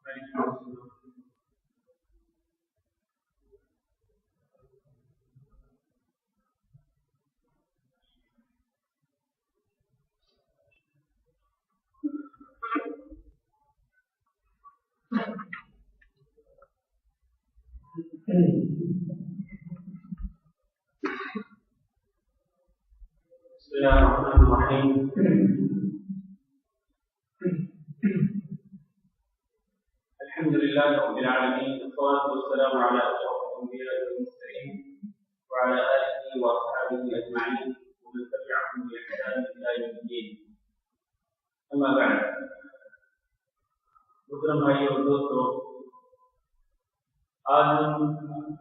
بسم الله الرحمن الرحيم. الحمد لله رب العالمين، والصلاة والسلام على أشرف الأنبياء والمرسلين وعلى آله وأصحابه أجمعين ومن تبعهم بإحسان إلى يوم الدين. أما بعد، محترم بھائی اور دوستو، آج ہم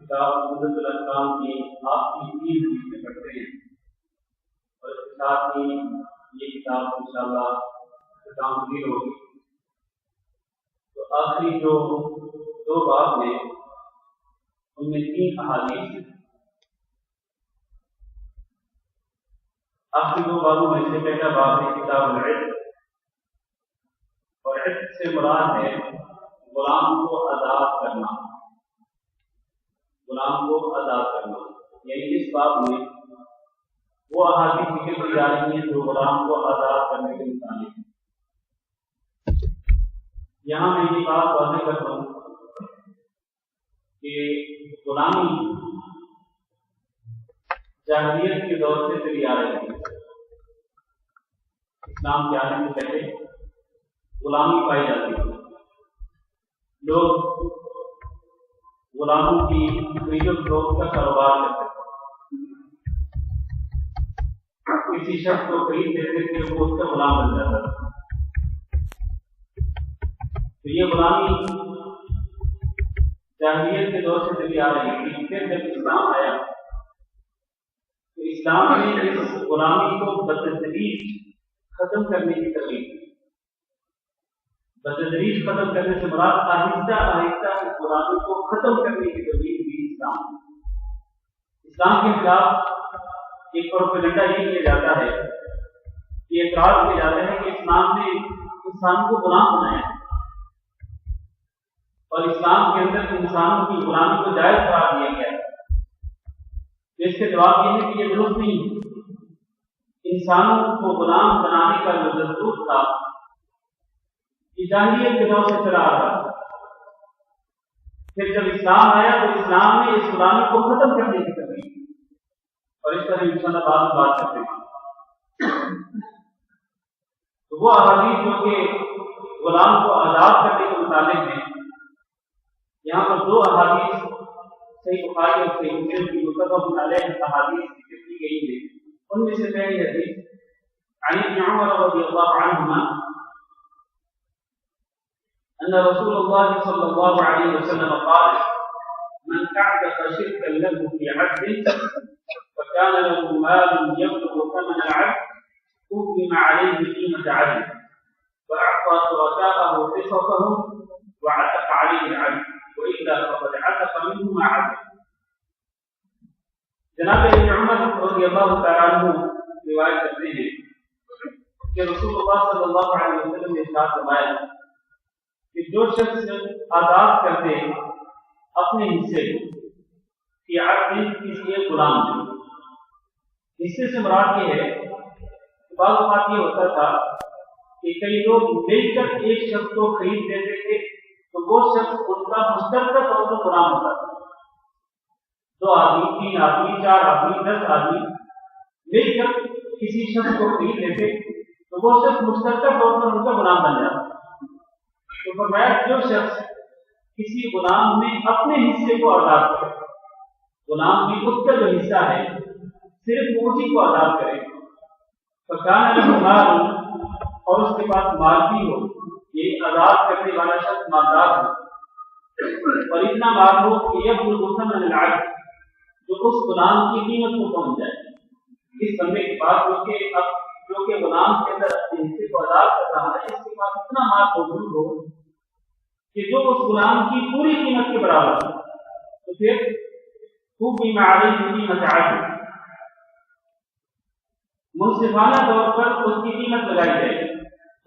کتاب عمدۃ الاحکام کی آخری 3 حدیثیں پڑھتے ہیں اور اس کے ساتھ ہی یہ کتاب انشاءاللہ اختتام پذیر ہوگی. تو آخری جو 2 باب ہیں ان میں 3 احادیث ہیں. آخری 2 بابوں میں سے پہلا باب ہے کتاب العتق، اور عتق سے مراد ہے غلام کو آزاد کرنا. غلام کو آزاد کرنا یعنی اس باب میں وہ احادیث ذکر کی جا رہی ہیں جو غلام کو آزاد کرنے کے متعلق ہیں. یہاں میں یہ بات واضح کرتا ہوں کہ غلامی جاہلیت کے دور سے چلی آ رہی ہے. اسلام کے آنے سے پہلے غلامی پائی جاتی ہے. لوگ غلاموں کی خرید و فروخت کا کاروبار کرتے تھے. کسی شخص کو خرید لیتے تھے وہ اس کا غلام بن جاتا تھا. تو یہ غلامی جاہلیت کے دور سے چلی آ رہی تھی. پھر جب اسلام آیا تو اسلام نے اس غلامی کو بتدریج ختم کرنے کی ترغیب دی. بتدریج ختم کرنے سے مراد آہستہ آہستہ اس غلامی کو ختم کرنے کی ترغیب دی اسلام. اسلام کے خلاف ایک پروپیگنڈا یہ کیا جاتا ہے، یہ اعتراض کیا جاتا ہے کہ اسلام نے انسان کو غلام بنایا ہے اور اسلام کے اندر انسانوں کی غلامی کو جائز قرار دیا گیا ہے. اس کے جواب یہ ہے کہ یہ درست نہیں ہے. انسانوں کو غلام بنانے کا جو دستور تھا جاہلیت کے دور سے چلا آ رہا. پھر جب اسلام آیا تو اسلام نے اس غلامی کو ختم کرنے کی ترغیب دی اور اس پر انشاءاللہ بعد میں بات کرتے ہیں. تو وہ احادیث جو کہ غلام کو آزاد کرنے کے متعلق ہیں، یہاں پر 2 احادیث صحیح بخاری اور صحیح مسلم کی متفق علیہ احادیث ذکر کی گئی ہیں. ان میں سے پہلی حدیث عن ابن عمر رضی اللہ عنہما ان رسول الله صلى الله عليه وسلم قال من اعتق شركا له في عبد فكان له مال يبلغ ثمن العبد قدم عليه قيمة عبد فأعطى شركاءه قصصهم وعتق عليه العبد وإلا فقد عتق منه ما عتق. جناب ابن عمر رضی اللہ تعالیٰ عنہ روایت کرتے ہیں کہ رسول اللہ صلی اللہ علیہ وسلم نے ارشاد فرمایا کہ جو شخص آزاد کر دے اپنے حصے کی عبد کسی ایک غلام نے. حصے سے مراد یہ ہے کہ بعض اوقات یہ ہوتا تھا کہ کئی لوگ مل کر ایک شخص کو خرید لیتے تھے تو وہ شخص ان کا مشترکہ طور پر غلام ہوتا تھا. 2 آدمی 3 آدمی 4 آدمی 10 آدمی مل کر کسی شخص کو خرید لیتے تو وہ شخص مشترکہ طور پر ان کا غلام بن جاتا. تو فرمایا جو شخص کسی غلام میں اپنے حصے کو آزاد کرے، غلام بھی اس کا جو حصہ ہے صرف اسی کو آزاد کرے، فکان له مال اور اس کے پاس مال بھی ہو، یہ آزاد کرنے والا شخص مالدار ہو اور اتنا مال ہو کہ یبلغ ثمن العبد جو اس غلام کی قیمت کو پہنچ جائے. اس بندے کے پاس جو کہ غلام کے اندر اپنے حصے کو آزاد کر رہا ہے، اس کے پاس اتنا مال موجود ہو کہ جو اس غلام کی پوری قیمت کے برابر ہے، تو پھر خوب بیماری قیمت عادل منصفانہ طور پر اس کی قیمت لگائی جائے.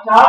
4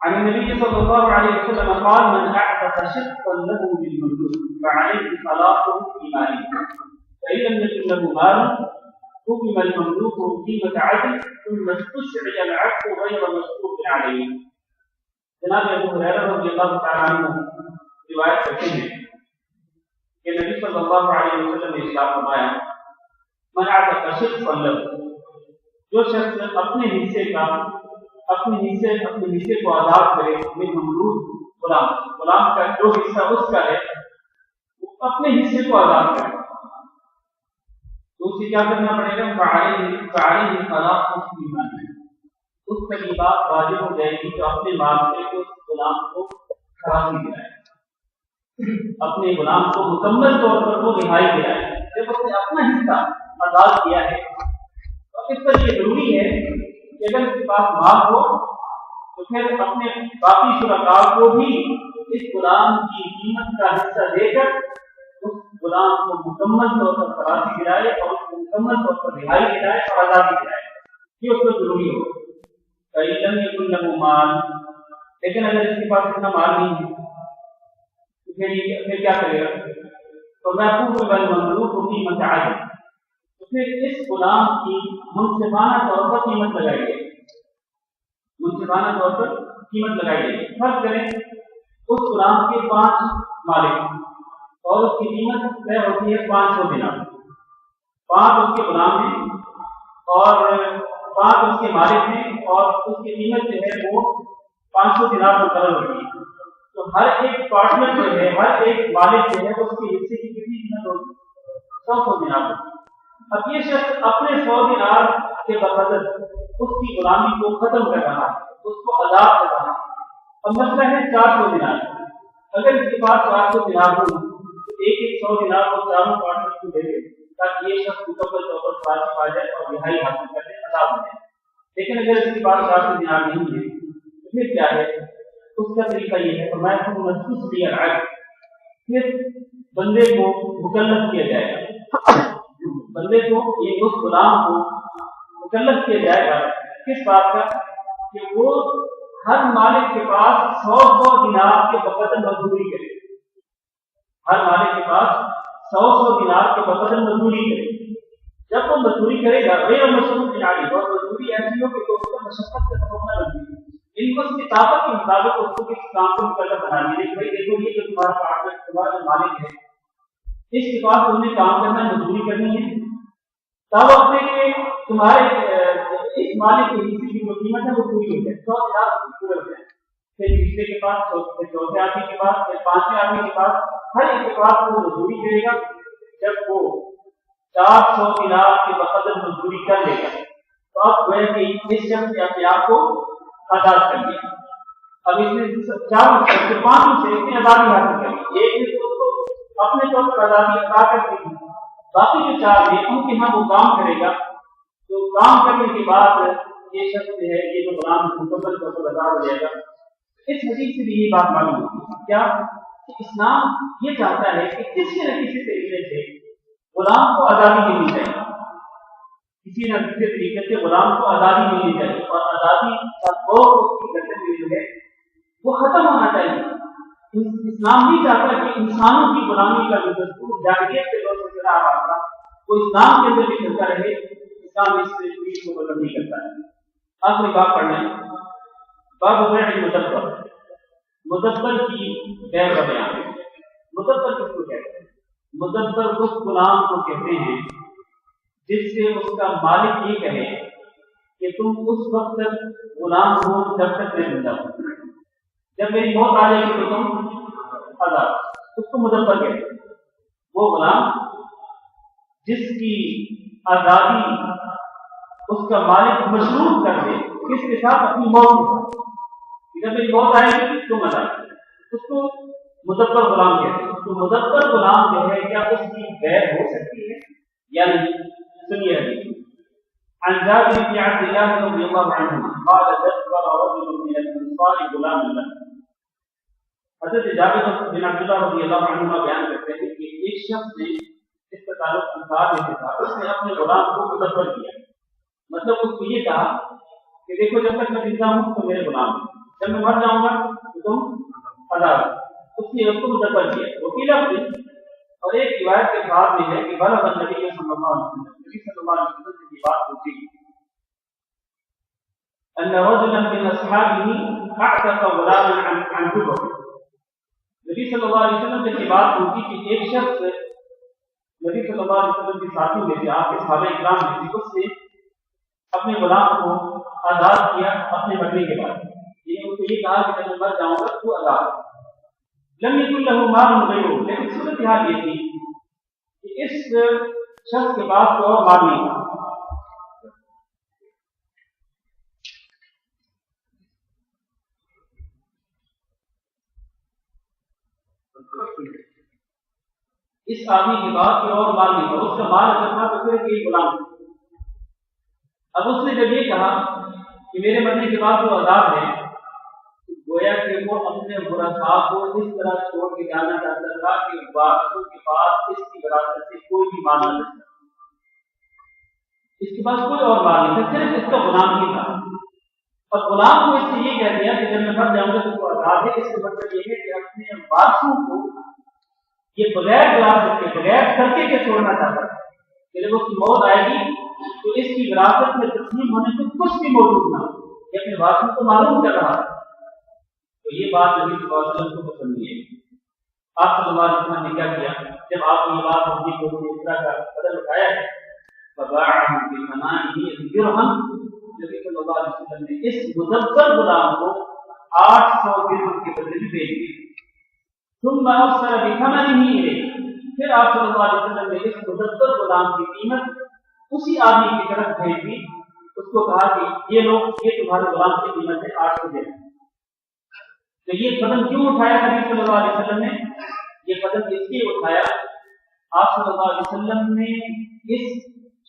عن النبي صلى الله عليه وسلم قال من أعتق شقا له بالمملوك فعليه صلاته في ماله فإن لم يكن له مال حكم المملوك قيمة عدل ثم استشعر العبد غير مشروط عليه. جناب ابو ہریرہ رضی اللہ تعالی عنہ روایت کرتے ہیں کہ نبی صلی اللہ علیہ وسلم نے ارشاد فرمایا من اعتق شقا له، جو شخص اپنے حصے کو آزاد کرے، من مملوک غلام کا جو حصہ اس کا ہے وہ اپنے حصے کو آزاد کرے، تو اسے کیا کرنا پڑے گا؟ فعلیہ صلاۃ فی ماله، اس پر یہ بات واجب ہو جائے گی کہ اپنے مال سے اس غلام کو خلاصی دلائے، اپنے غلام کو مکمل طور پر وہ رہائی دلائے۔ جب اس نے اپنا حصہ آزاد کیا ہے تو اس پر یہ ضروری ہے کہ اگر اس کے پاس مال ہو تو پھر اپنے باقی شرکاء کو بھی اس غلام کی قیمت کا حصہ دے کر اس غلام کو مکمل طور پر خلاصی دلائے اور اس کو مکمل طور پر رہائی دلائے اور آزادی دلائے، یہ اس کو ضروری ہو۔ لیکن اگر اس کے پاس اتنا مال نہیں ہے پھر کیا کرے گا؟ تو محفوظ بل مملوک کو قیمت عادل، تو پھر اس غلام کی منصفانہ طور پر قیمت لگائی گئی، منصفانہ طور پر قیمت لگائی گئی۔ فرض کریں اس غلام کے 5 مالک اور اس کی قیمت طے ہوتی ہے 500 دینار، 5 اس کے غلام ہیں اور 5 اس کے مالک ہیں اور اس کی قیمت جو ہے وہ 500 دینار مقرر ہوتی ہے۔ تو ہر ایک پارٹنر جو ہے، ہر ایک مالک جو ہے اس کے حصے کی کتنی قیمت ہوگی؟ 100 دینار ہوگی۔ اب یہ شخص اپنے 100 دینار کے بدل اس کی غلامی کو ختم کر رہا ہے، اس کو آزاد کر رہا ہے۔ اب مسئلہ ہے 400 دینار، اگر اس کے پاس 400 دینار ہو تو ایک 100 دینار کو چاروں پارٹنر کو دے دے تاکہ یہ شخص مکمل طور پر فارغ پا جائے اور رہائی حاصل کر لے، آزاد ہو جائے۔ لیکن اگر اس کے پاس 400 دینار نہیں ہے تو پھر کیا ہے؟ اس کا طریقہ یہ ہے فرمایا کہ محسوس لیا رائے، پھر بندے کو مکلف کیا جائے گا، بندے کو یہ اس غلام کو مکلف کیا جائے گا کس بات کا؟ کہ وہ ہر مالک کے پاس 100 دینار کے بقدر مزدوری کرے، ہر مالک کے پاس 100 دینار کے بقدر مزدوری کرے۔ جب وہ مزدوری کرے گا غیر مشروط دیناری، اور مزدوری ایسی ہو کہ اس کا مشقت کا سبب نہ لگے، ان کو اس کی طاقت کے مطابق اس کو کسی کام کو مکلف بنا دیے کہ بھائی دیکھو یہ جو تمہارا پارٹنر، تمہارا جو مالک ہے، اس کے پاس تم نے کام کرنا ہے، مزدوری کرنی ہے، تب اپنے کے تمہارے اس مالک کے حصے کی جو قیمت ہے وہ پوری ہو جائے، 100 دینار پورے ہو جائے۔ پھر تیسرے کے پاس، پھر چوتھے آدمی کے پاس، پھر 5ویں آدمی کے پاس، ہر ایک کے پاس وہ مزدوری کرے گا۔ جب وہ 400 دینار کے بقدر مزدوری کر لے گا تو اب وہ کہ اس شخص نے اپنے آپ کو آزاد کر لیا۔ اب اس نے 5 سے اس نے آزادی حاصل کر لی، ایک نے تو اپنے طور پر آزادی عطا کر دی، باقی جو 4 ہیں ان کے ہاں وہ کام کرے گا، تو کام کرنے کے بعد یہ شخص جو ہے یہ جو غلام مکمل طور پر آزاد ہو جائے گا۔ اس حدیث سے بھی یہ بات معلوم ہوتی ہے کیا کہ اسلام یہ چاہتا ہے کہ کسی نہ کسی طریقے سے غلام کو آزادی ملنی چاہیے، کسی نہ کسی طریقے سے غلام کو آزادی ملنی چاہیے، اور آزادی کا خوف اس کی گردن میں جو ہے وہ ختم ہونا چاہیے۔ اسلام نہیں چاہتا کہ انسانوں کی غلامی کا جو دستور جاہلیت کے دور سے چلا آ رہا تھا وہ اسلام کے اندر بھی چلتا رہے، اسلام اس چیز کو بدل نہیں کرتا ہے۔ آخری بات پڑھ لیں، باب بیع المدبر، مدبر کی بیع کا بیان۔ مدبر کس کو کہتے ہیں؟ مدبر اس غلام کو کہتے ہیں جس سے اس کا مالک یہ کہے کہ تم اس وقت تک غلام ہو جب تک میں زندہ ہوں، جب میری موت آ جائے گی تو تم آزاد، اس کو مدبر کہتے ہیں۔ وہ غلام جس کی آزادی اس کا مالک مشروط کر دے، کس کے ساتھ؟ اپنی موت کے ساتھ، جب میری موت آئے گی تم آزاد، اس کو مدبر غلام کہتے ہیں۔ تو مدبر غلام جو ہے کیا اس کی بیع ہو سکتی ہے یا نہیں؟ سنیے حدیث عن جابر بن عبد الله رضي الله عنهما قال دبر رجل من الانصار غلاما له۔ حضرت جابر بن عبد الله رضی اللہ عنہما بیان کرتے ہیں کہ ایک شخص نے، اس کا تعلق انصار میں تھا، اس نے اپنے غلام کو مدبر کیا، مطلب اس کو یہ کہا کہ دیکھو جب تک میں زندہ ہوں تو میرے غلام ہیں، جب میں مر جاؤں گا تو تم آزاد۔ اس نے اس کو مدبر کیا۔ وکیل اور ایک روایت کے بعد میں ہے کہ بلغ النبی صلی اللہ علیہ وسلم، نبی صلی اللہ علیہ وسلم سے یہ بات پوچھی ان رجلا من اصحابه اعتق غلاما عن جبر۔ نبی صلی اللہ علیہ وسلم سے یہ بات پوچھی کہ ایک شخص نبی صلی اللہ علیہ وسلم کے ساتھی میں سے، آپ کے صحابہ کرام میں سے، اس نے اپنے غلام کو آزاد کیا اپنے مرنے کے بعد، یعنی اس کو یہ کہا کہ جب میں مر جاؤں گا تو آزاد۔ لم يكن له مال غيره، لیکن صورتحال یہ تھی کہ اس شخص کے پاس کوئی اور مال نہیں تھا۔ اس آدمی کے پاس کوئی اور مال نہیں تھا، اس کا مال اگر تھا تو پھر یہ غلام تھا۔ اب اس نے جب یہ کہا کہ میرے مرنے کے بعد وہ آزاد ہے، گویا کہ وہ اپنے ورثاء کو اس طرح چھوڑ کے جانا چاہتا تھا کہ وارثوں کے پاس اس کی وراثت سے کوئی بھی مال نہ تھا، اس کے پاس کوئی اور مال نہیں تھا، صرف اس کا غلام ہی تھا۔ اور غلام کو اس سے یہ کہہ دیا کہ جب میں مر جاؤں گا تو وہ آزاد ہے، اس کا مطلب یہ ہے کہ اپنے وارثوں کو یہ بغیر وراثت کے بغیر خرچے کے چھوڑنا چاہتا ہے کہ جب اس کی موت آئے گی تو اس کی وراثت میں تسلیم ہونے کو کچھ بھی موجود نہ ہو، یہ اپنے وارثوں کو معلوم کر رہا ہے۔ تو یہ بات نبی صلی اللہ علیہ وسلم کو پسند نہیں ہے۔ آپ صلی اللہ علیہ وسلم نے کیا کیا؟ جب آپ نے یہ بات ہوگی کو اس طرح کا قدر اٹھایا ہے فباعهم بثمانه درهم، نبی صلی اللہ علیہ وسلم نے اس مدبر غلام کو 800 درہم کے بدلے میں بیچ دیا۔ ثم ارسل بثمنه الیہ، پھر آپ صلی اللہ علیہ وسلم نے اس مدبر غلام کی قیمت اسی آدمی کی طرف بھیج دی، اس کو کہا کہ یہ لوگ یہ تمہارے غلام کی قیمت ہے 800 درہم۔ تو یہ قدم کیوں اٹھایا نبی صلی اللہ علیہ وسلم نے؟ یہ قدم اس لیے اٹھایا، آپ صلی اللہ علیہ وسلم نے اس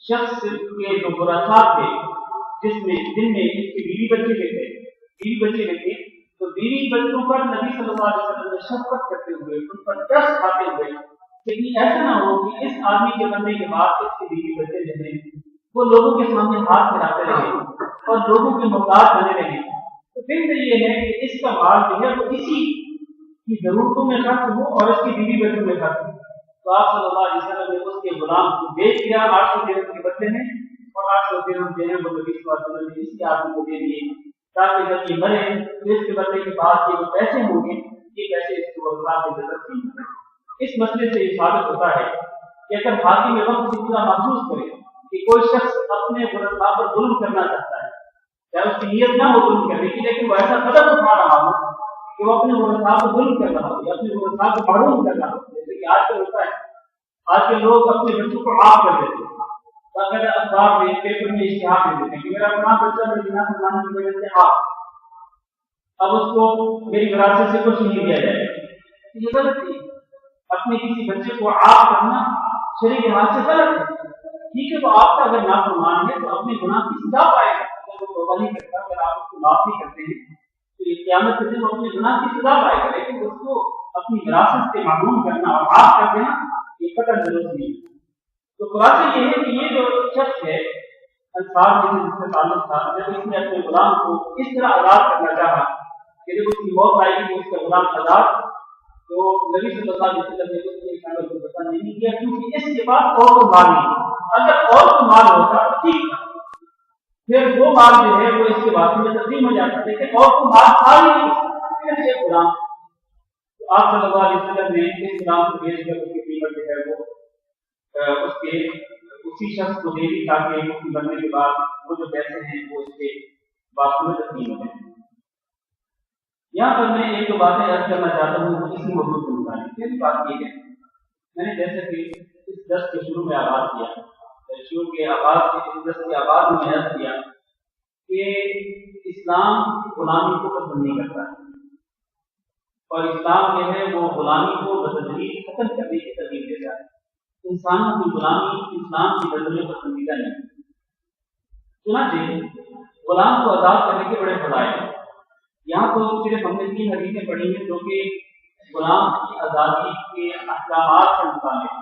شخص کے جو ورثاء تھے جن میں اس کے بیوی بچے بھی تھے، تو بیوی بچوں پر نبی صلی اللہ علیہ وسلم نے شفقت کرتے ہوئے ان پر ترس کھاتے ہوئے کہ ایسا نہ ہو کہ اس آدمی کے مرنے کے بعد اس کے بیوی بچے جو ہیں وہ لوگوں کے سامنے ہاتھ پھیلاتے رہے اور لوگوں کے محتاج بنے رہے، تو پھر یہ ہے کہ اس کا مال جو ہے وہ اسی کی ضرورتوں میں خرچ ہو اور اس کی بیوی بچوں میں خرچ ہو۔ تو آپ صلی اللہ علیہ وسلم نے اس کے غلام کو بیچ دیا 800 درہم کے بدلے میں، اور 800 درہم جو ہے وہ نبی صلی اللہ علیہ وسلم نے اسی آدمی کو دے دیے تاکہ جب یہ مرے تو اس کے بدلے کے بعد یہ جو پیسے ہوں گے یہ پیسے اس کو اللہ کی طرف سے ملیں۔ اس مسئلے سے یہ ثابت ہوتا ہے کہ اگر حاکم وقت اس طرح محسوس کرے کہ کوئی شخص اپنے ورثاء پر ظلم کرنا چاہتا ہے، یا اس کی نیت نہ ہو ظلم کرنے کی لیکن وہ ایسا قدم اٹھا رہا ہو کہ وہ اپنے ورثاء کو ظلم کر رہا ہو یا اپنے ورثاء کو محروم کر رہا ہو، جیسے کہ آج کل ہوتا ہے، آج کے لوگ اپنے بچوں کو معاف کر دیتے ہیں، باقاعدہ اخبار میں پیپر میں اشتہار دے دیتے ہیں کہ میرا فلاں بچہ زنا کرنے کی وجہ سے اب اس کو میری وراثت سے کچھ نہیں دیا جائے گا۔ یہ غلط ہے، اپنے کسی بچے کو عاق کرنا شرعی لحاظ سے غلط ہے۔ ٹھیک ہے، تو آپ کا اگر نافرمان ہے تو اپنے گناہ کی سزا پائے گا، اگر وہ توبہ نہیں کرتا، اگر آپ اس کو معاف نہیں کرتے ہیں تو یہ قیامت کے دن اپنے گناہ کی سزا پائے گا، لیکن اس کو اپنی وراثت سے محروم کرنا اور معاف کر دینا یہ قطعاً ضرورت نہیں ہے۔ تو خلاصہ یہ ہے کہ یہ جو شخص ہے انصار جس سے تعلق تھا، جب اس نے اپنے غلام کو اس طرح آزاد کرنا چاہا کہ جب اس کی موت آئی کہ اس کا غلام آزاد، تو نبی صلی اللہ علیہ وسلم نے اس کے شامل کو پتہ نہیں کیا کیونکہ اس کے پاس اور کوئی مال نہیں، اگر اور کوئی مال ہوتا تو ٹھیک تھا، پھر وہ مال جو ہے وہ اس کے واسطے میں تقسیم ہو جاتا، لیکن اور کوئی مال تھا ہی نہیں، صرف ایک غلام۔ تو آپ صلی اللہ علیہ وسلم نے اس غلام کو بیچ کر اس کی قیمت جو ہے وہ اس کے اسی شخص کو دے دی تاکہ اس کی مرنے کے بعد وہ جو پیسے ہیں وہ اس کے واسطے میں تقسیم ہو جائیں۔ یہاں پر میں ایک دو باتیں عرض کرنا چاہتا ہوں اسی موضوع کے متعلق۔ پہلی بات یہ ہے، میں نے جیسے کہ اس درس کے شروع میں آغاز کیا، شروع کے آغاز اس درس کے آغاز میں عرض کیا کہ اسلام غلامی کو پسند نہیں کرتا ہے، اور اسلام جو ہے وہ غلامی کو بتدریج ختم کرنے کی ترغیب دیتا ہے۔ انسانوں کی غلامی اسلام کی نظر میں پسندیدہ نہیں۔ چنانچہ غلام کو آزاد کرنے کے بڑے فضائل ہیں۔ یہاں تو صرف ہم نے 3 حدیثیں پڑھی ہیں جو کہ غلام کی آزادی کے احکامات سے متعلق ہیں۔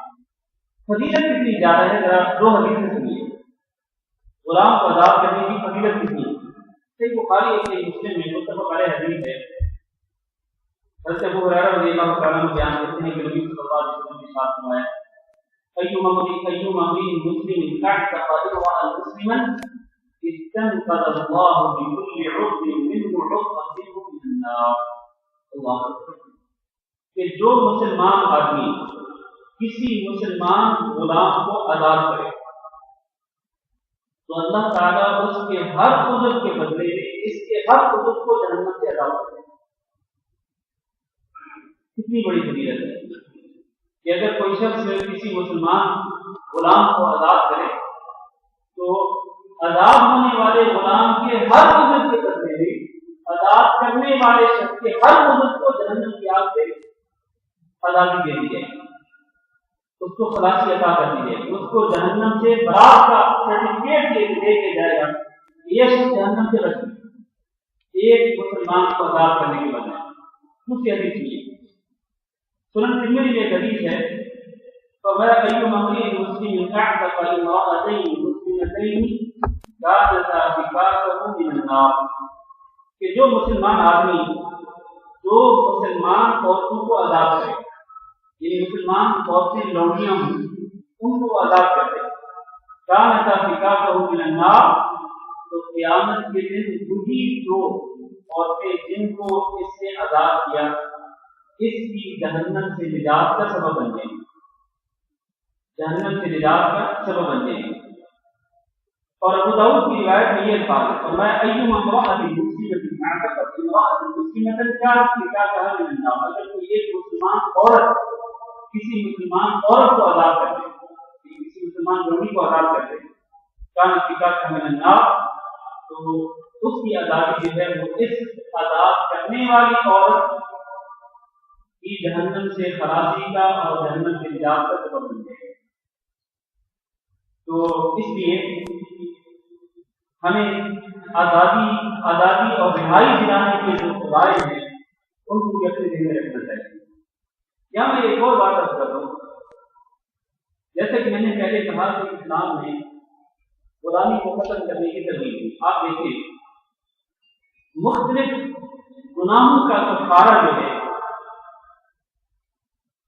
فضیلت کتنی زیادہ ہے، ذرا 2 حدیثیں سنیے۔ غلام کو آزاد کرنے کی فضیلت کتنی ہے؟ صحیح بخاری اور صحیح مسلم میں متفق علیہ حدیث ہے۔ حضرت ابو ہریرہ رضی اللہ تعالیٰ عنہ بیان کرتے ہیں کہ نبی صلی اللہ علیہ وسلم نے ارشاد فرمایا أيما امرئ مسلم اعتق رضا مسلما استنقذ الله بكل عضو منه عضوا منه من النار۔ اللہ کہ جو مسلمان آدمی کسی مسلمان غلام کو آزاد کرے تو اللہ تعالیٰ اس کے ہر عضو کے بدلے میں اس کے ہر عضو کو جہنم سے آزاد کرے۔ کتنی بڑی فضیلت ہے کہ اگر کوئی شخص کسی مسلمان غلام کو آزاد کرے تو آزاد ہونے والے غلام کے ہر عضو کے بدلے میں آزاد کرنے والے شخص کے ہر عضو کو جہنم کی آگ سے آزادی دے دی جائے گی، اس کو خلاصی عطا کر دی جائے گی، اس کو جہنم سے برات کا سرٹیفکیٹ دے کے جائے گا، یہ شخص جہنم سے بچ گیا ایک مسلمان کو آزاد کرنے کے بجائے۔ دوسری حدیث میں سنن ترمذی میں حدیث ہے فَمَا أَيُّمَا امْرِئٍ مُسْلِمٍ اعْتَقَ امْرَأَتَيْنِ مُسْلِمَتَيْنِ كَانَتَا بِكَافَهُ مِنَ النَّارِ۔ کہ جو مسلمان آدمی جو مسلمان عورتوں کو آزاد کرے، یعنی مسلمان عورتیں لونڈیاں ہوں ان کو آزاد کر دے، کان فکاکہ من النار، تو قیامت کے دن وہی دو عورتیں جن کو اس نے آزاد کیا اس کی جہنم سے نجات کا سبب بن جائیں گے، جہنم سے نجات کا سبب بن جائیں گے۔ اور ابو داؤد کی روایت میں یہ الفاظ ہے، فرمایا ایما امرأۃ مسلمۃ اعتقت امرأۃ مسلمۃ كانت فكاكها من النار، اگر کوئی ایک مسلمان عورت کسی مسلمان عورت کو آزاد کر دے، کسی مسلمان لڑکی کو آزاد کر دے، كانت فكاكها من النار، تو اس کی آزادی جو ہے وہ اس آزاد کرنے والی عورت کی جہنم سے خلاصی کا اور جہنم سے نجات کا سبب بن جائے گا۔ تو اس لیے ہمیں آزادی اور رہائی دلانے کے جو فوائد ہیں ان کو اپنے ذہن میں رکھنا چاہیے۔ یہاں میں ایک اور بات عرض کر رہا ہوں، جیسے کہ میں نے پہلے کہا کہ اسلام نے غلامی کو ختم کرنے کی ترغیب دی۔ آپ دیکھیں مختلف گناہوں کا کفارہ جو ہے،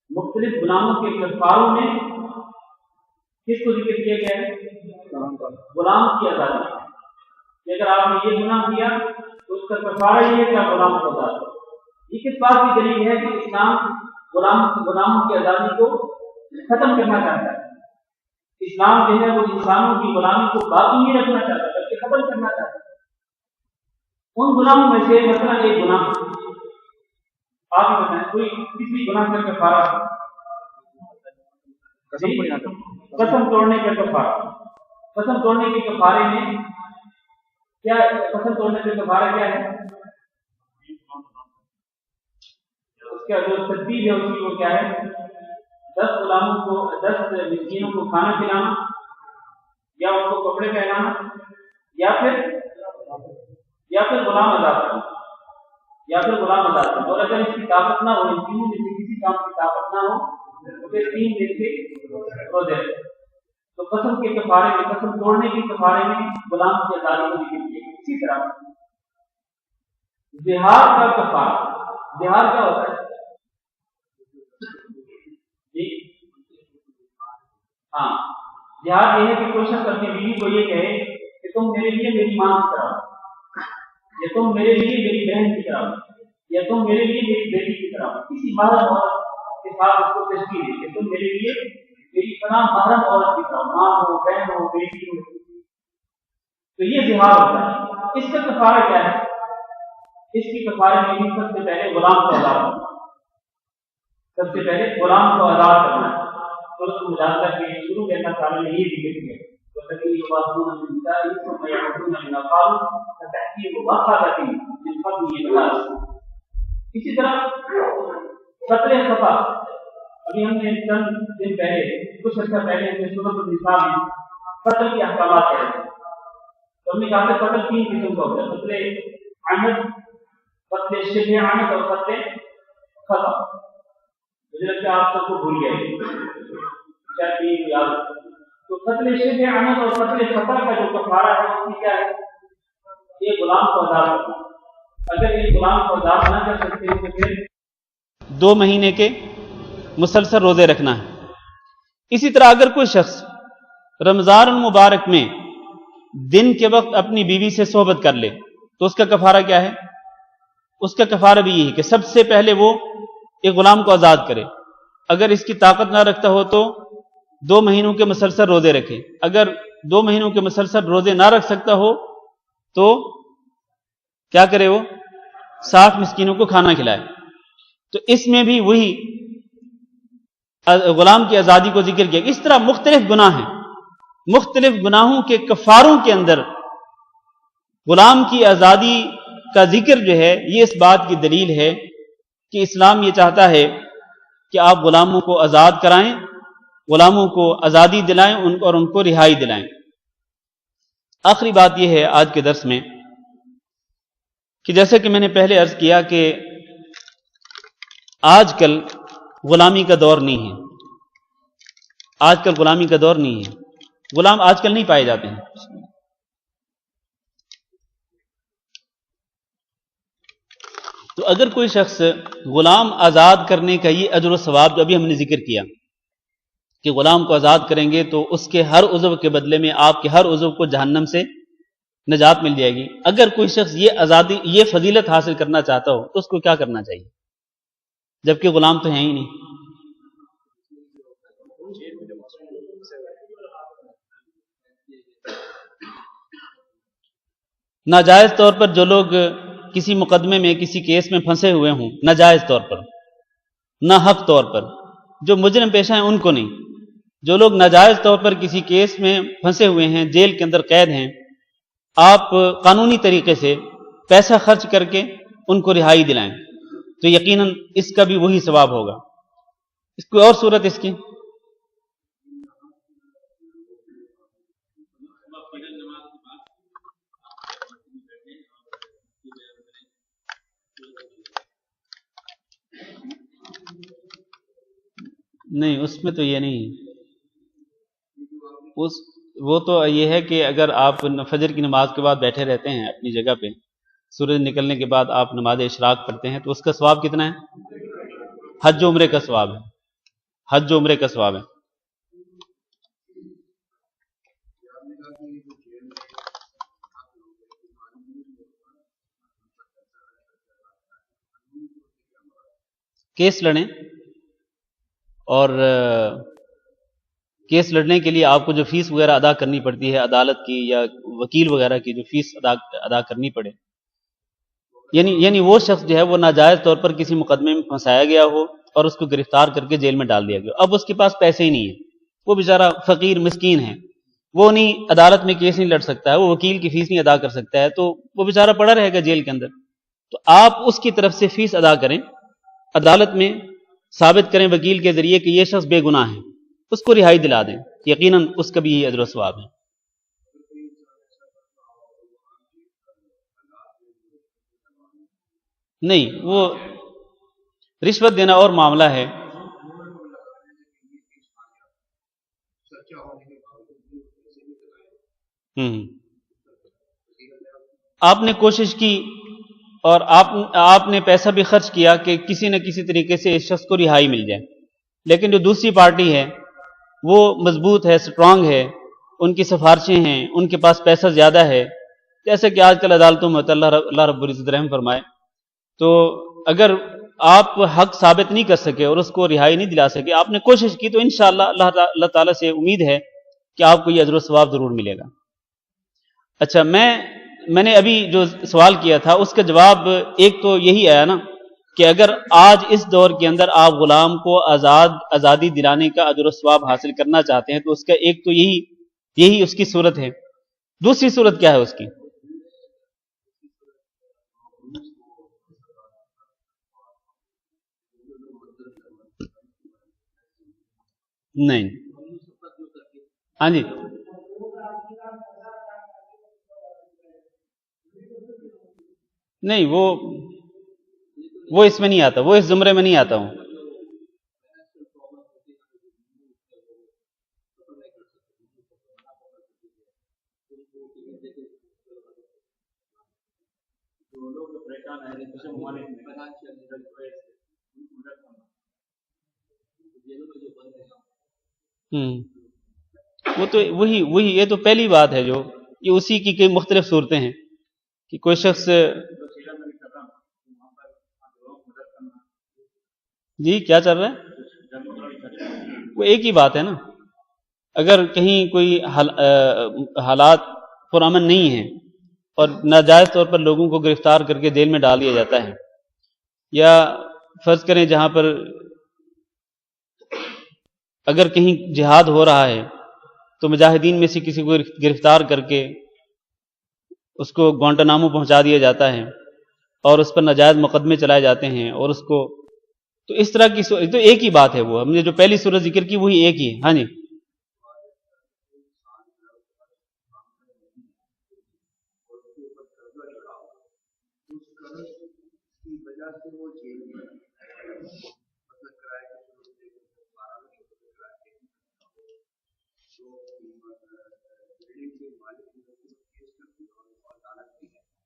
مختلف گناہوں کے کفاروں میں کس کو ذکر کیا گیا ہے؟ غلام کی آزادی۔ کہ اگر آپ نے یہ گناہ کیا تو اس کا کفارہ یہ ہے کہ آپ غلام کو آزاد کرو۔ یہ کس بات کی دلیل ہے کہ اسلام غلاموں کی آزادی کو ختم کرنا چاہتا ہے؟ اسلام جو ہے وہ انسانوں کی غلامی کو باقی نہیں رکھنا چاہتا بلکہ ختم کرنا چاہتا ہے۔ ان گناہوں میں سے مثلا ایک گناہ آپ ہی بتائیں، کوئی کسی گناہ کا کفارہ، قسم توڑنے کا کفارہ، قسم توڑنے کے کفارے میں کیا، قسم توڑنے کا کفارہ کیا ہے؟ اس کا جو ترتیب ہے اس کی وہ کیا ہے؟ 10 غلاموں کو 10 مسکینوں کو کھانا کھلانا، یا ان کو کپڑے پہنانا، یا پھر غلام آزاد کرنا، غلام آزاد کرنا۔ اور اگر اس کی طاقت نہ ہو، ان تینوں میں سے کسی کام کی طاقت نہ ہو تو پھر 3 دن کے روزے۔ تو قسم کے کفارے میں، قسم توڑنے کے کفارے میں غلام کی آزادی کو ذکر کیا۔ اسی طرح زہار کا کفارہ، زہار کیا ہوتا ہے؟ جی ہاں، زہار یہ ہے کہ کوئی شخص اپنی بیوی کو یہ کہے کہ تم میرے لیے میری ماں کی طرح ہو، یا تم میرے لیے میری بہن کی طرح ہو، یا تم میرے لیے میری بیٹی کی طرح ہو، کسی محرم عورت کے ساتھ اس کو تشبیہ دے کہ تم میرے لیے میری فلاں محرم عورت کی طرح، ماں ہو، بہن ہو، بیٹی ہو، تو یہ زہار ہوتا ہے۔ اس کا کفارہ کیا ہے؟ اس کی کفارے میں سب سے پہلے غلام کو آزاد کرنا، سب سے پہلے غلام کو آزاد کرنا ہے۔ سورۃ المجادلہ کے شروع میں اللہ تعالیٰ نے یہ ذکر کیا، وَالَّذِينَ يُظَاهِرُونَ مِن نِّسَائِهِمْ ثُمَّ يَعُودُونَ لِمَا قَالُوا فَتَحْرِيرُ رَقَبَةٍ مِّن قَبْلِ إِمْسَاكٍ۔ اسی طرح قتل خطا، ابھی ہم نے چند دن پہلے، کچھ عرصہ پہلے ہم نے سورۃ النساء میں قتل کے احکامات پڑھے تھے، تو ہم نے کہا کہ قتل 3 قسم کا ہوتا ہے، قتل عمد، قتل شبہ عمد اور قتل خطا۔ مجھے لگتا ہے آپ سب کو بھول گئے، شاید یہ یاد۔ تو قتل شبہ عمد اور قتل خطا کا جو کفارہ ہے اس کی کیا ہے؟ یہ غلام کو آزاد کرنا۔ اگر یہ غلام کو آزاد نہ کر سکتے ہو تو پھر 2 مہینے کے مسلسل روزے رکھنا ہے۔ اسی طرح اگر کوئی شخص رمضان المبارک میں دن کے وقت اپنی بیوی سے صحبت کر لے تو اس کا کفارہ کیا ہے؟ اس کا کفارہ بھی یہی کہ سب سے پہلے وہ ایک غلام کو آزاد کرے، اگر اس کی طاقت نہ رکھتا ہو تو 2 مہینوں کے مسلسل روزے رکھے، اگر 2 مہینوں کے مسلسل روزے نہ رکھ سکتا ہو تو کیا کرے؟ وہ 60 مسکینوں کو کھانا کھلائے۔ تو اس میں بھی وہی غلام کی آزادی کو ذکر کیا۔ اس طرح مختلف گناہ ہیں، مختلف گناہوں کے کفاروں کے اندر غلام کی آزادی کا ذکر جو ہے یہ اس بات کی دلیل ہے کہ اسلام یہ چاہتا ہے کہ آپ غلاموں کو آزاد کرائیں، غلاموں کو آزادی دلائیں اور ان کو رہائی دلائیں۔ آخری بات یہ ہے آج کے درس میں کہ جیسے کہ میں نے پہلے عرض کیا کہ آج کل غلامی کا دور نہیں ہے، آج کل غلامی کا دور نہیں ہے، غلام آج کل نہیں پائے جاتے ہیں۔ تو اگر کوئی شخص غلام آزاد کرنے کا یہ اجر و ثواب جو ابھی ہم نے ذکر کیا کہ غلام کو آزاد کریں گے تو اس کے ہر عضو کے بدلے میں آپ کے ہر عضو کو جہنم سے نجات مل جائے گی، اگر کوئی شخص یہ آزادی یہ فضیلت حاصل کرنا چاہتا ہو تو اس کو کیا کرنا چاہیے جبکہ غلام تو ہیں ہی نہیں؟ ناجائز طور پر جو لوگ کسی مقدمے میں کسی کیس میں پھنسے ہوئے ہوں، ناجائز طور پر، ناحق طور پر، جو مجرم پیشہ ہیں ان کو نہیں، جو لوگ ناجائز طور پر کسی کیس میں پھنسے ہوئے ہیں، جیل کے اندر قید ہیں، آپ قانونی طریقے سے پیسہ خرچ کر کے ان کو رہائی دلائیں تو یقیناً اس کا بھی وہی ثواب ہوگا۔ اس کوئی اور صورت اس کی؟ نہیں، اس میں تو یہ نہیں، وہ تو یہ ہے کہ اگر آپ فجر کی نماز کے بعد بیٹھے رہتے ہیں اپنی جگہ پہ، سورج نکلنے کے بعد آپ نماز اشراق پڑھتے ہیں تو اس کا ثواب کتنا ہے؟ حج و عمرے کا ثواب ہے، حج و عمرے کا ثواب ہے۔ کیس لڑیں، اور کیس لڑنے کے لیے آپ کو جو فیس وغیرہ ادا کرنی پڑتی ہے عدالت کی یا وکیل وغیرہ کی جو فیس ادا کرنی پڑے، یعنی وہ شخص جو ہے وہ ناجائز طور پر کسی مقدمے میں پھنسایا گیا ہو اور اس کو گرفتار کر کے جیل میں ڈال دیا گیا، اب اس کے پاس پیسے ہی نہیں ہیں، وہ بیچارہ فقیر مسکین ہے، وہ نہیں عدالت میں کیس نہیں لڑ سکتا ہے، وہ وکیل کی فیس نہیں ادا کر سکتا ہے، تو وہ بیچارہ پڑا رہے گا جیل کے اندر، تو آپ اس کی طرف سے فیس ادا کریں، عدالت میں ثابت کریں وکیل کے ذریعے کہ یہ شخص بے گناہ ہے، اس کو رہائی دلا دیں، یقیناً اس کا بھی یہ اجر و ثواب ہے۔ نہیں، وہ رشوت دینا اور معاملہ ہے۔ آپ نے کوشش کی اور آپ نے پیسہ بھی خرچ کیا کہ کسی نہ کسی طریقے سے اس شخص کو رہائی مل جائے، لیکن جو دوسری پارٹی ہے وہ مضبوط ہے، سٹرانگ ہے، ان کی سفارشیں ہیں، ان کے پاس پیسہ زیادہ ہے، جیسے کہ آج کل عدالتوں میں ہوتا ہے، اللہ رب العزت رحم فرمائے، تو اگر آپ حق ثابت نہیں کر سکے اور اس کو رہائی نہیں دلا سکے، آپ نے کوشش کی، تو انشاءاللہ اللہ تعالیٰ سے امید ہے کہ آپ کو یہ اجر و ثواب ضرور ملے گا۔ اچھا، میں نے ابھی جو سوال کیا تھا اس کا جواب ایک تو یہی آیا نا کہ اگر آج اس دور کے اندر آپ غلام کو آزادی دلانے کا اجر و ثواب حاصل کرنا چاہتے ہیں تو اس کا ایک تو یہی اس کی صورت ہے۔ دوسری صورت کیا ہے اس کی؟ نہیں، ہاں جی، نہیں، وہ اس میں نہیں آتا، وہ اس زمرے میں نہیں آتا ہوں۔ وہ تو وہی یہ تو پہلی بات ہے، جو یہ اسی کی کئی مختلف صورتیں ہیں کہ کوئی شخص، جی کیا چل رہا ہے؟ وہ ایک ہی بات ہے نا، اگر کہیں کوئی حالات پرامن نہیں ہیں اور ناجائز طور پر لوگوں کو گرفتار کر کے جیل میں ڈال دیا جاتا ہے، یا فرض کریں جہاں پر اگر کہیں جہاد ہو رہا ہے تو مجاہدین میں سے کسی کو گرفتار کر کے اس کو گوانٹانامو پہنچا دیا جاتا ہے اور اس پر ناجائز مقدمے چلائے جاتے ہیں، اور اس کو تو اس طرح کی تو ایک ہی بات ہے، وہ ہم نے جو پہلی صورت ذکر کی وہی ایک ہی ہے۔ ہاں جی،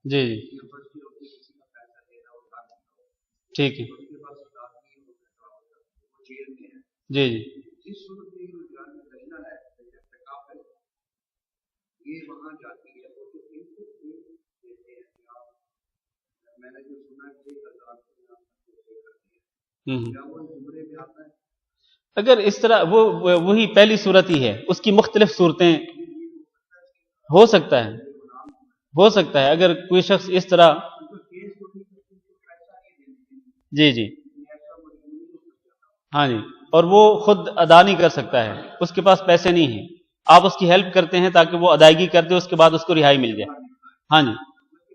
جی جی، ٹھیک ہے جی جی اگر اس طرح وہی پہلی صورت ہی ہے، اس کی مختلف صورتیں ہو سکتا ہے اگر کوئی شخص اس طرح جی جی ہاں جی، اور وہ خود ادا نہیں کر سکتا ہے، اس کے پاس پیسے نہیں ہیں، آپ اس کی ہیلپ کرتے ہیں تاکہ وہ ادائیگی کر دے، اس کے بعد اس کو رہائی مل جائے، ہاں جی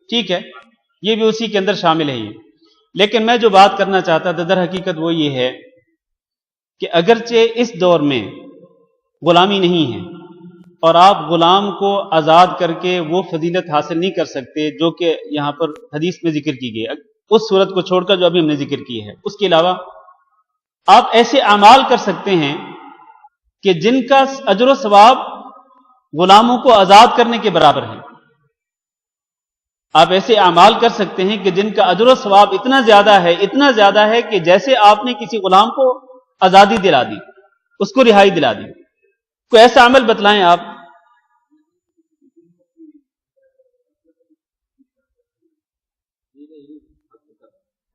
ٹھیک ہے، یہ بھی اسی کے اندر شامل ہے یہ۔ لیکن میں جو بات کرنا چاہتا تھا در حقیقت وہ یہ ہے کہ اگرچہ اس دور میں غلامی نہیں ہے اور آپ غلام کو آزاد کر کے وہ فضیلت حاصل نہیں کر سکتے جو کہ یہاں پر حدیث میں ذکر کی گئی، اس صورت کو چھوڑ کر جو ابھی ہم نے ذکر کی ہے، اس کے علاوہ آپ ایسے اعمال کر سکتے ہیں کہ جن کا اجر و ثواب غلاموں کو آزاد کرنے کے برابر ہے۔ آپ ایسے اعمال کر سکتے ہیں کہ جن کا اجر و ثواب اتنا زیادہ ہے کہ جیسے آپ نے کسی غلام کو آزادی دلا دی، اس کو رہائی دلا دی۔ کوئی ایسا عمل بتلائیں آپ۔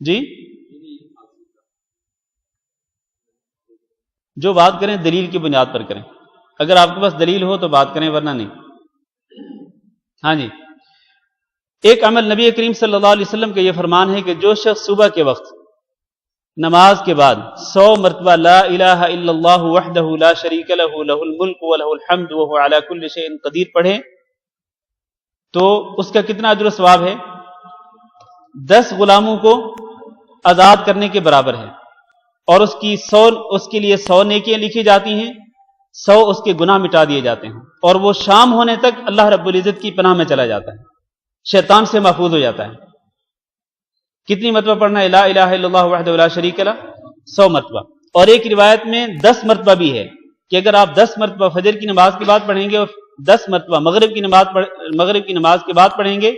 جی جو بات کریں دلیل کی بنیاد پر کریں، اگر آپ کے پاس دلیل ہو تو بات کریں ورنہ نہیں۔ ہاں جی، ایک عمل نبی کریم صلی اللہ علیہ وسلم کا یہ فرمان ہے کہ جو شخص صبح کے وقت نماز کے بعد 100 مرتبہ لا الہ الا اللہ وحدہ لا شریک لہ لہ الملک ولہ الحمد وہو علی کل شیء قدیر پڑھے تو اس کا کتنا اجر و ثواب ہے؟ 10 غلاموں کو آزاد کرنے کے برابر ہے، اور اس کے لیے 100 نیکیاں لکھی جاتی ہیں، 100 اس کے گناہ مٹا دیے جاتے ہیں، اور وہ شام ہونے تک اللہ رب العزت کی پناہ میں چلا جاتا ہے، شیطان سے محفوظ ہو جاتا ہے۔ کتنی مرتبہ پڑھنا ہے لا الہ الا اللہ وحدہ لا شریک لہ؟ 100 مرتبہ۔ اور ایک روایت میں 10 مرتبہ بھی ہے کہ اگر آپ 10 مرتبہ فجر کی نماز کے بعد پڑھیں گے اور 10 مرتبہ مغرب کی نماز کے بعد پڑھیں گے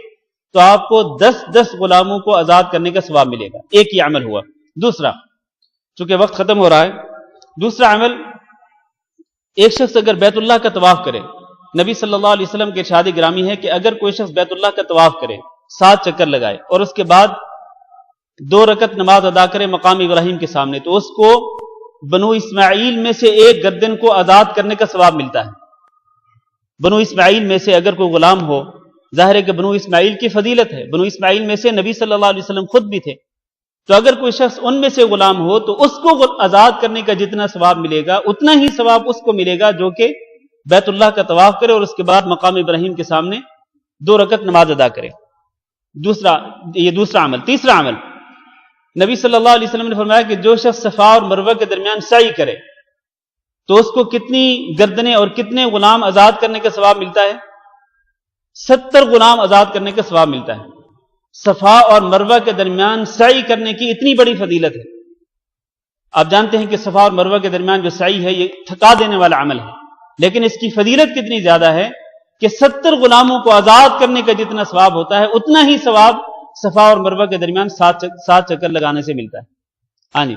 تو آپ کو 10 غلاموں کو آزاد کرنے کا ثواب ملے گا۔ ایک ہی عمل ہوا۔ دوسرا، چونکہ وقت ختم ہو رہا ہے، دوسرا عمل، ایک شخص اگر بیت اللہ کا طواف کرے، نبی صلی اللہ علیہ وسلم کے ارشاد گرامی ہے کہ اگر کوئی شخص بیت اللہ کا طواف کرے، 7 چکر لگائے اور اس کے بعد 2 رکعت نماز ادا کرے مقام ابراہیم کے سامنے، تو اس کو بنو اسماعیل میں سے ایک گردن کو آزاد کرنے کا ثواب ملتا ہے۔ بنو اسماعیل میں سے اگر کوئی غلام ہو، ظاہر ہے کہ بنو اسماعیل کی فضیلت ہے، بنو اسماعیل میں سے نبی صلی اللہ علیہ وسلم خود بھی تھے، تو اگر کوئی شخص ان میں سے غلام ہو تو اس کو آزاد کرنے کا جتنا ثواب ملے گا اتنا ہی ثواب اس کو ملے گا جو کہ بیت اللہ کا طواف کرے اور اس کے بعد مقام ابراہیم کے سامنے 2 رکعت نماز ادا کرے۔ یہ دوسرا عمل۔ تیسرا عمل، نبی صلی اللہ علیہ وسلم نے فرمایا کہ جو شخص صفا اور مروہ کے درمیان سعی کرے تو اس کو کتنی گردنیں اور کتنے غلام آزاد کرنے کا ثواب ملتا ہے؟ 70 غلام آزاد کرنے کا ثواب ملتا ہے۔ صفا اور مروہ کے درمیان سعی کرنے کی اتنی بڑی فضیلت ہے۔ آپ جانتے ہیں کہ صفا اور مروہ کے درمیان جو سعی ہے یہ تھکا دینے والا عمل ہے، لیکن اس کی فضیلت کتنی زیادہ ہے کہ 70 غلاموں کو آزاد کرنے کا جتنا ثواب ہوتا ہے اتنا ہی ثواب صفا اور مروہ کے درمیان 7 چکر لگانے سے ملتا ہے۔ ہاں جی،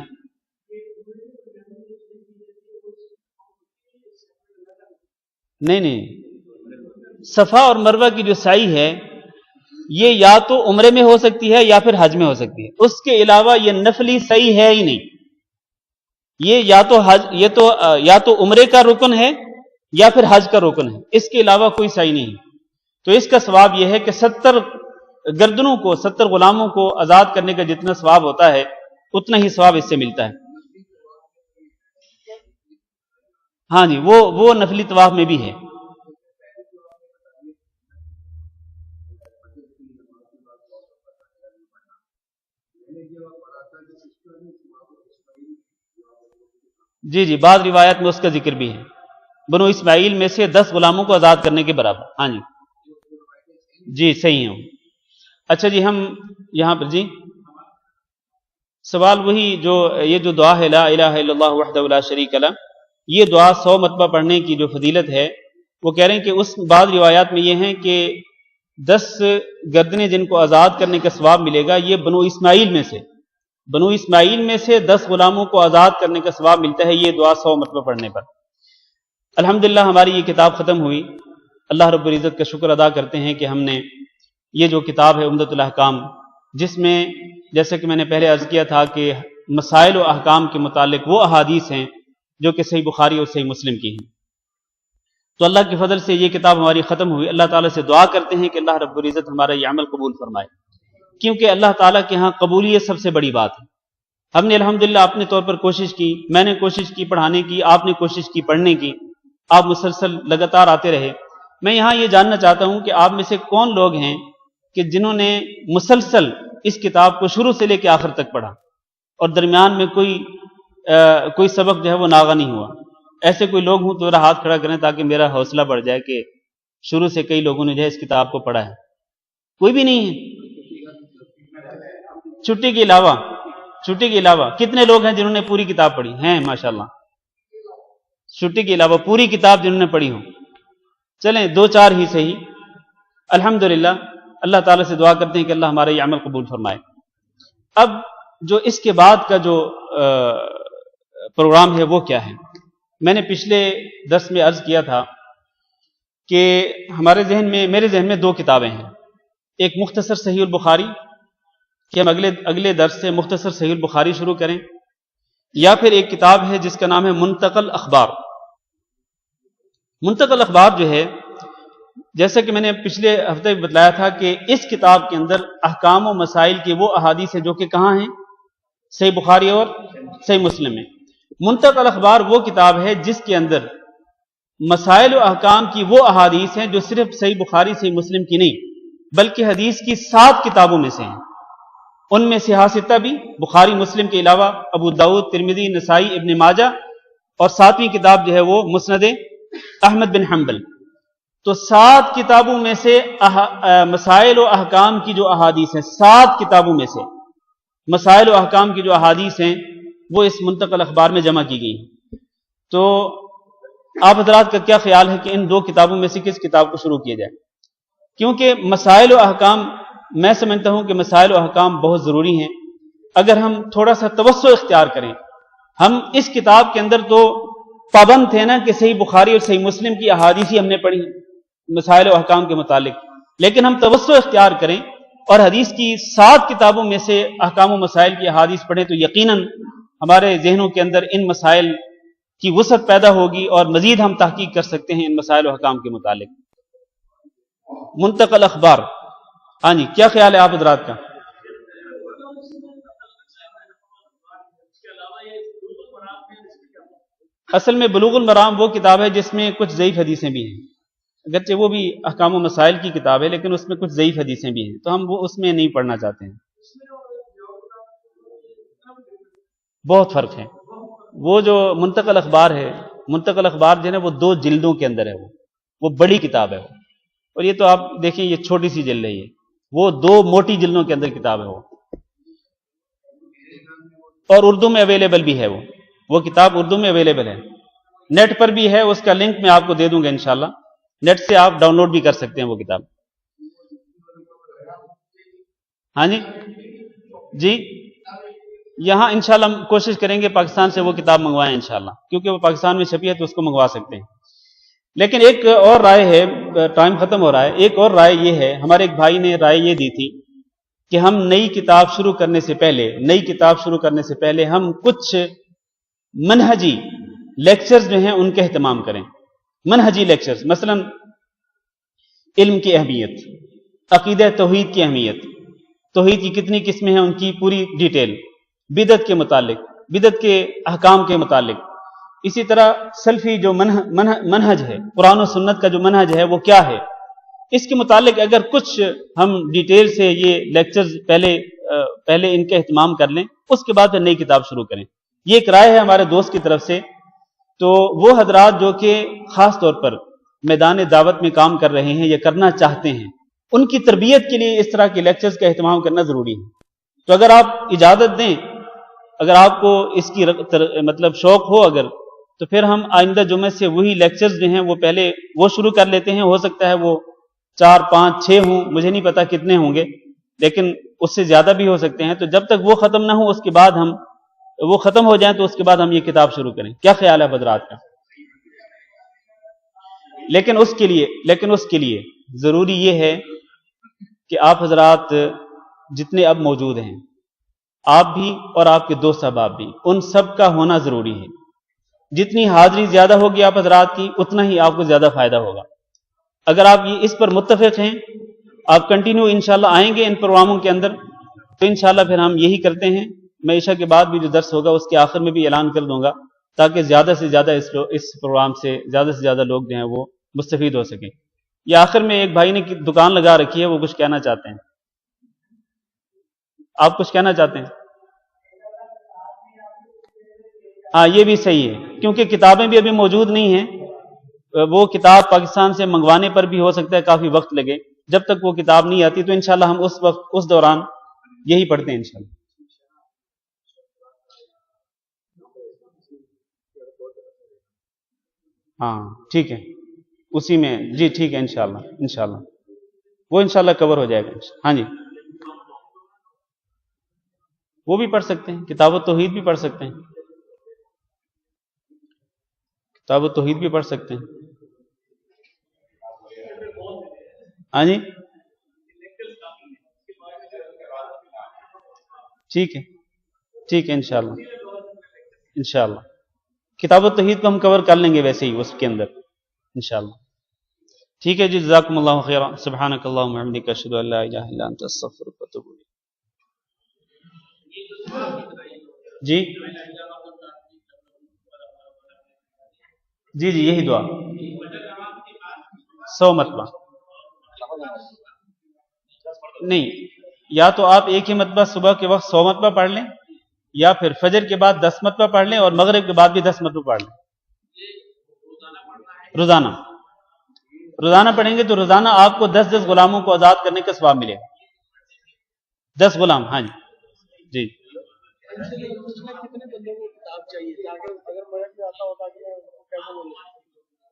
نہیں، صفا اور مروہ کی جو سعی ہے یہ یا تو عمرے میں ہو سکتی ہے یا پھر حج میں ہو سکتی ہے، اس کے علاوہ یہ نفلی سعی ہے ہی نہیں۔ یہ یا تو عمرے کا رکن ہے یا پھر حج کا رکن ہے، اس کے علاوہ کوئی سعی نہیں ہے۔ تو اس کا ثواب یہ ہے کہ 70 گردنوں کو، 70 غلاموں کو آزاد کرنے کا جتنا ثواب ہوتا ہے اتنا ہی ثواب اس سے ملتا ہے۔ ہاں جی، وہ نفلی طواف میں بھی ہے۔ جی، بعض روایات میں اس کا ذکر بھی ہے، بنو اسماعیل میں سے 10 غلاموں کو آزاد کرنے کے برابر۔ ہاں جی صحیح ہے۔ اچھا جی، ہم یہاں پر جی سوال وہی یہ جو دعا ہے لا الہ الا اللہ وحدہ لا شریک لہ، یہ دعا 100 مرتبہ پڑھنے کی جو فضیلت ہے وہ کہہ رہے ہیں کہ اس بعض روایات میں یہ ہیں کہ 10 گردنیں جن کو آزاد کرنے کا ثواب ملے گا، یہ بنو اسماعیل میں سے بنو اسماعیل میں سے 10 غلاموں کو آزاد کرنے کا ثواب ملتا ہے یہ دعا 100 مرتبہ پڑھنے پر۔ الحمدللہ ہماری یہ کتاب ختم ہوئی، اللہ رب العزت کا شکر ادا کرتے ہیں کہ ہم نے یہ جو کتاب ہے عمدۃ الاحکام، جس میں جیسے کہ میں نے پہلے عرض کیا تھا کہ مسائل و احکام کے متعلق وہ احادیث ہیں جو کہ صحیح بخاری اور صحیح مسلم کی ہیں، تو اللہ کے فضل سے یہ کتاب ہماری ختم ہوئی۔ اللہ تعالیٰ سے دعا کرتے ہیں کہ اللہ رب العزت ہمارا یہ عمل قبول فرمائے، کیونکہ اللہ تعالیٰ کے ہاں قبولیت سب سے بڑی بات ہے۔ ہم نے الحمدللہ اپنے طور پر کوشش کی، میں نے کوشش کی پڑھانے کی، آپ نے کوشش کی پڑھنے کی، آپ مسلسل لگاتار آتے رہے۔ میں یہاں یہ جاننا چاہتا ہوں کہ آپ میں سے کون لوگ ہیں کہ جنہوں نے مسلسل اس کتاب کو شروع سے لے کے آخر تک پڑھا اور درمیان میں کوئی سبق جو ہے وہ ناغہ نہیں ہوا؟ ایسے کوئی لوگ ہوں تو ذرا ہاتھ کھڑا کریں تاکہ میرا حوصلہ بڑھ جائے کہ شروع سے کئی لوگوں نے جو ہے اس کتاب کو پڑھا ہے۔ کوئی بھی نہیں ہے؟ چھٹی کے علاوہ کتنے لوگ ہیں جنہوں نے پوری کتاب پڑھی ہیں؟ ماشاءاللہ، چھٹی کے علاوہ پوری کتاب جنہوں نے پڑھی ہو، چلیں 2-4 ہی صحیح۔ الحمدللہ اللہ تعالیٰ سے دعا کرتے ہیں کہ اللہ ہمارا یہ عمل قبول فرمائے۔ اب جو اس کے بعد کا جو پروگرام ہے وہ کیا ہے؟ میں نے پچھلے درس میں عرض کیا تھا کہ میرے ذہن میں 2 کتابیں ہیں، ایک مختصر صحیح البخاری کہ ہم اگلے درس سے مختصر صحیح البخاری شروع کریں، یا پھر ایک کتاب ہے جس کا نام ہے منتقل اخبار۔ منتقل اخبار جو ہے، جیسا کہ میں نے پچھلے ہفتے بھی بتلایا تھا کہ اس کتاب کے اندر احکام و مسائل کی وہ احادیث ہیں جو کہ کہاں ہیں؟ صحیح بخاری اور صحیح مسلم میں۔ منتقل اخبار وہ کتاب ہے جس کے اندر مسائل و احکام کی وہ احادیث ہیں جو صرف صحیح بخاری صحیح مسلم کی نہیں بلکہ حدیث کی 7 کتابوں میں سے ہیں۔ ان میں سے 6 بھی بخاری مسلم کے علاوہ ابو داؤد، ترمذی، نسائی، ابن ماجہ، اور 7ویں کتاب جو ہے وہ مسند احمد بن حنبل۔ تو 7 کتابوں میں سے مسائل و احکام کی جو احادیث ہیں، 7 کتابوں میں سے مسائل و احکام کی جو احادیث ہیں وہ اس منتقل اخبار میں جمع کی گئی ہیں۔ تو آپ حضرات کا کیا خیال ہے کہ ان 2 کتابوں میں سے کس کتاب کو شروع کیا جائے؟ کیونکہ مسائل و احکام، میں سمجھتا ہوں کہ مسائل و احکام بہت ضروری ہیں۔ اگر ہم تھوڑا سا توسع اختیار کریں، ہم اس کتاب کے اندر تو پابند تھے نا کہ صحیح بخاری اور صحیح مسلم کی احادیث ہی ہم نے پڑھی مسائل و احکام کے متعلق، لیکن ہم توسع اختیار کریں اور حدیث کی 7 کتابوں میں سے احکام و مسائل کی احادیث پڑھیں تو یقیناً ہمارے ذہنوں کے اندر ان مسائل کی وسعت پیدا ہوگی اور مزید ہم تحقیق کر سکتے ہیں ان مسائل و احکام کے متعلق۔ منتقل اخبار، ہاں جی، کیا خیال ہے آپ حضرات کا؟ اصل میں بلوغ المرام وہ کتاب ہے جس میں کچھ ضعیف حدیثیں بھی ہیں، اگرچہ وہ بھی احکام و مسائل کی کتاب ہے لیکن اس میں کچھ ضعیف حدیثیں بھی ہیں، تو ہم وہ اس میں نہیں پڑھنا چاہتے ہیں۔ بہت فرق ہے۔ وہ جو منتقل اخبار ہے، منتقل اخبار جو ہے نا وہ 2 جلدوں کے اندر ہے، وہ بڑی کتاب ہے اور یہ تو آپ دیکھیں یہ چھوٹی سی جلد ہے، وہ 2 موٹی جلدوں کے اندر کتاب ہے وہ، اور اردو میں اویلیبل بھی ہے وہ کتاب اردو میں اویلیبل ہے، نیٹ پر بھی ہے، اس کا لنک میں آپ کو دے دوں گا انشاءاللہ، نیٹ سے آپ ڈاؤن لوڈ بھی کر سکتے ہیں وہ کتاب۔ ہاں جی یہاں انشاءاللہ ہم کوشش کریں گے پاکستان سے وہ کتاب منگوائیں انشاءاللہ، کیونکہ وہ پاکستان میں چھپی ہے تو اس کو منگوا سکتے ہیں۔ لیکن ایک اور رائے ہے، ٹائم ختم ہو رہا ہے، ایک اور رائے یہ ہے، ہمارے ایک بھائی نے رائے یہ دی تھی کہ ہم نئی کتاب شروع کرنے سے پہلے ہم کچھ منہجی لیکچرز جو ہیں ان کا اہتمام کریں۔ منہجی لیکچرز، مثلا علم کی اہمیت، عقیدہ توحید کی اہمیت، توحید کی کتنی قسمیں ہیں ان کی پوری ڈیٹیل، بدعت کے متعلق، بدعت کے احکام کے متعلق، اسی طرح سلفی جو منہج ہے، قرآن و سنت کا جو منہج ہے وہ کیا ہے، اس کے متعلق اگر کچھ ہم ڈیٹیل سے یہ لیکچرز پہلے ان کا اہتمام کر لیں، اس کے بعد پھر نئی کتاب شروع کریں۔ یہ ایک رائے ہے ہمارے دوست کی طرف سے۔ تو وہ حضرات جو کہ خاص طور پر میدان دعوت میں کام کر رہے ہیں یا کرنا چاہتے ہیں، ان کی تربیت کے لیے اس طرح کے لیکچرز کا اہتمام کرنا ضروری ہے۔ تو اگر آپ اجازت دیں، اگر آپ کو اس کی مطلب شوق ہو اگر، تو پھر ہم آئندہ جمعے سے وہی لیکچرز جو ہیں وہ پہلے وہ شروع کر لیتے ہیں، ہو سکتا ہے وہ 4 5 6 ہوں، مجھے نہیں پتا کتنے ہوں گے، لیکن اس سے زیادہ بھی ہو سکتے ہیں. تو جب تک وہ ختم نہ ہو اس کے بعد وہ ختم ہو جائیں تو اس کے بعد ہم یہ کتاب شروع کریں. کیا خیال ہے حضرات کا؟ لیکن اس کے لیے ضروری یہ ہے کہ آپ حضرات جتنے اب موجود ہیں، آپ بھی اور آپ کے دوست احباب بھی، ان سب کا ہونا ضروری ہے. جتنی حاضری زیادہ ہوگی آپ حضرات کی، اتنا ہی آپ کو زیادہ فائدہ ہوگا. اگر آپ یہ اس پر متفق ہیں، آپ کنٹینیو انشاءاللہ آئیں گے ان پروگراموں کے اندر، تو انشاءاللہ پھر ہم یہی کرتے ہیں. میں عشاء کے بعد بھی جو درس ہوگا اس کے آخر میں بھی اعلان کر دوں گا، تاکہ زیادہ سے زیادہ اس پروگرام سے زیادہ لوگ جو ہیں وہ مستفید ہو سکیں. یہ آخر میں ایک بھائی نے دکان لگا رکھی ہے، وہ کچھ کہنا چاہتے ہیں. آپ کچھ کہنا چاہتے ہیں؟ ہاں یہ بھی صحیح ہے، کیونکہ کتابیں بھی ابھی موجود نہیں ہیں. وہ کتاب پاکستان سے منگوانے پر بھی ہو سکتا ہے کافی وقت لگے. جب تک وہ کتاب نہیں آتی تو انشاءاللہ ہم اس دوران یہی پڑھتے ہیں انشاءاللہ. ہاں ٹھیک ہے، اسی میں جی ٹھیک ہے انشاءاللہ وہ انشاءاللہ کور ہو جائے گا. ہاں جی، وہ بھی پڑھ سکتے ہیں. کتاب التوحید بھی پڑھ سکتے ہیں، کتاب التوحید بھی پڑھ سکتے ہیں. ہاں جی ٹھیک ہے انشاءاللہ کتاب التوحید کو ہم کور کر لیں گے ویسے ہی اس کے اندر انشاءاللہ. ٹھیک ہے جی، جزاکم اللہ خیرا. سبحانک اللہم وبحمدک، اشہد ان لا الہ الا انت، استغفرک واتوب الیک. جی یہی دعا 100 مرتبہ نہیں، یا تو آپ ایک ہی مرتبہ صبح کے وقت 100 مرتبہ پڑھ لیں، یا پھر فجر کے بعد 10 مرتبہ پڑھ لیں، اور مغرب کے بعد بھی 10 مرتبہ پڑھ لیں. روزانہ پڑھیں گے تو روزانہ آپ کو 10 غلاموں کو آزاد کرنے کا ثواب ملے گا. 10 غلام. ہاں جی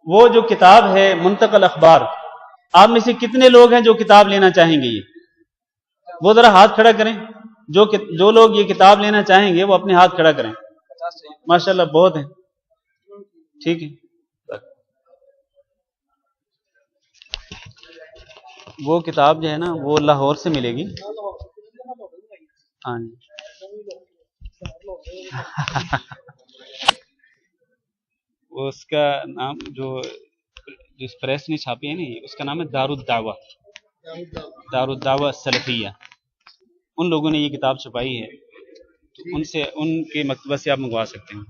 وہ جو کتاب ہے منتقل اخبار، آپ میں سے کتنے لوگ ہیں جو کتاب لینا چاہیں گے؟ یہ وہ ذرا ہاتھ کھڑا کریں. جو لوگ یہ کتاب لینا چاہیں گے وہ اپنے ہاتھ کھڑا کریں. ماشاءاللہ بہت ہیں. ٹھیک ہے، وہ کتاب جو ہے نا وہ لاہور سے ملے گی. ہاں جی وہ اس کا نام جو جس پریس نے چھاپی ہے نا، اس کا نام ہے دار الدعوہ السلفیہ. ان لوگوں نے یہ کتاب چھپائی ہے، تو ان کے مکتبہ سے آپ منگوا سکتے ہیں.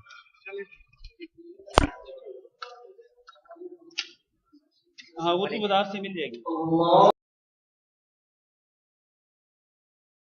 ہاں وہ تو بازار سے مل جائے گی.